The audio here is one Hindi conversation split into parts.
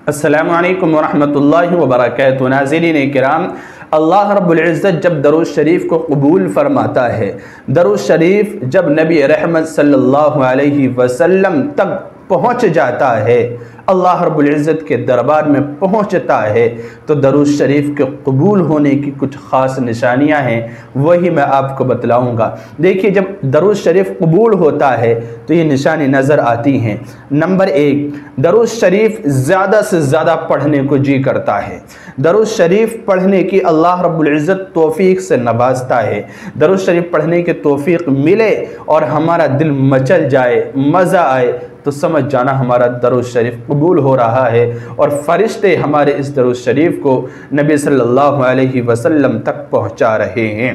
अस्सलामु अलैकुम वरहमतुल्लाहि वबरकातुहू। नाज़रीन किराम, अल्लाह रब्बुल इज़्ज़त जब दरूद शरीफ को कबूल फरमाता है, दरूद शरीफ जब नबी रहमत सल्लल्लाहु अलैहि वसल्लम तक पहुँच जाता है, अल्लाह रब्बुल इज़्ज़त के दरबार में पहुँचता है, तो दरूद शरीफ के कबूल होने की कुछ ख़ास निशानियाँ हैं, वही मैं आपको बतलाऊँगा। देखिए, जब दरूद शरीफ कबूल होता है तो ये निशानी नज़र आती हैं। नंबर 1, दरूद शरीफ ज़्यादा से ज़्यादा पढ़ने को जी करता है। दरूद शरीफ पढ़ने की अल्लाह रब्बुल इज़्ज़त तौफ़ीक़ से नवाजता है। दरूद शरीफ पढ़ने की तौफ़ीक़ मिले और हमारा दिल मचल जाए, मज़ा आए, तो समझ जाना हमारा दरूद शरीफ कबूल हो रहा है और फ़रिश्ते हमारे इस दरूद शरीफ को नबी सल्लल्लाहु अलैहि वसल्लम तक पहुँचा रहे हैं।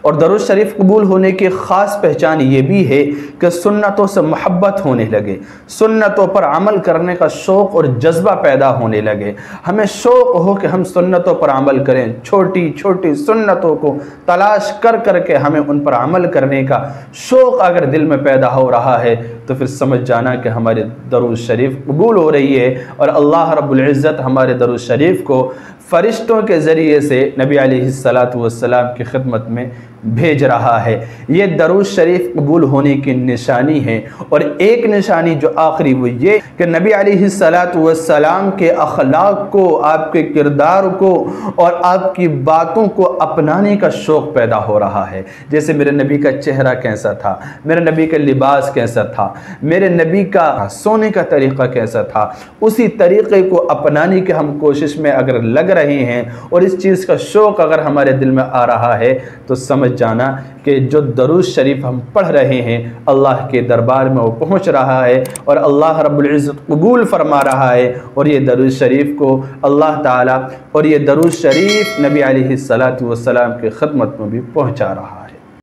और दरूद शरीफ कबूल होने की ख़ास पहचान ये भी है कि सुन्नतों से मोहब्बत होने लगे, सुन्नतों पर अमल करने का शौक़ और जज्बा पैदा होने लगे। हमें शौक़ हो कि हम सुन्नतों पर अमल करें, छोटी छोटी सुन्नतों को तलाश कर कर के हमें उन पर अमल करने का शौक़ अगर दिल में पैदा हो रहा है, तो फिर समझ जाना कि हमारे दरूद शरीफ कबूल हो रही है और अल्लाह रब्बुल इज़्ज़त हमारे दरूद शरीफ को फ़रिश्तों के ज़रिए से नबी अलैहिस्सलातु वस्सलाम की खिदमत में भेज रहा है। ये दरूद शरीफ कबूल होने की निशानी है। और एक निशानी जो आखिरी वो ये कि नबी अलैहिस्सलातु वस्सलाम के अखलाक को, आपके किरदार को और आपकी बातों को अपनाने का शौक़ पैदा हो रहा है। जैसे मेरे नबी का चेहरा कैसा था, मेरे नबी का लिबास कैसा था, मेरे नबी का सोने का तरीक़ा कैसा था, उसी तरीक़े को अपनाने की हम कोशिश में अगर लग रहे हैं और इस चीज़ का शौक़ अगर हमारे दिल में आ रहा है, तो समझ जाना कि जो दरूद शरीफ हम पढ़ रहे हैं अल्लाह के दरबार में वो पहुंच रहा है और अल्लाह रब्बुल इज़्ज़त कबूल फरमा रहा है। और ये दरूद शरीफ को अल्लाह ताला और ये दरूद शरीफ नबी अलैहिस्सलातु वस्सलाम की खिदमत में भी पहुंचा रहा है।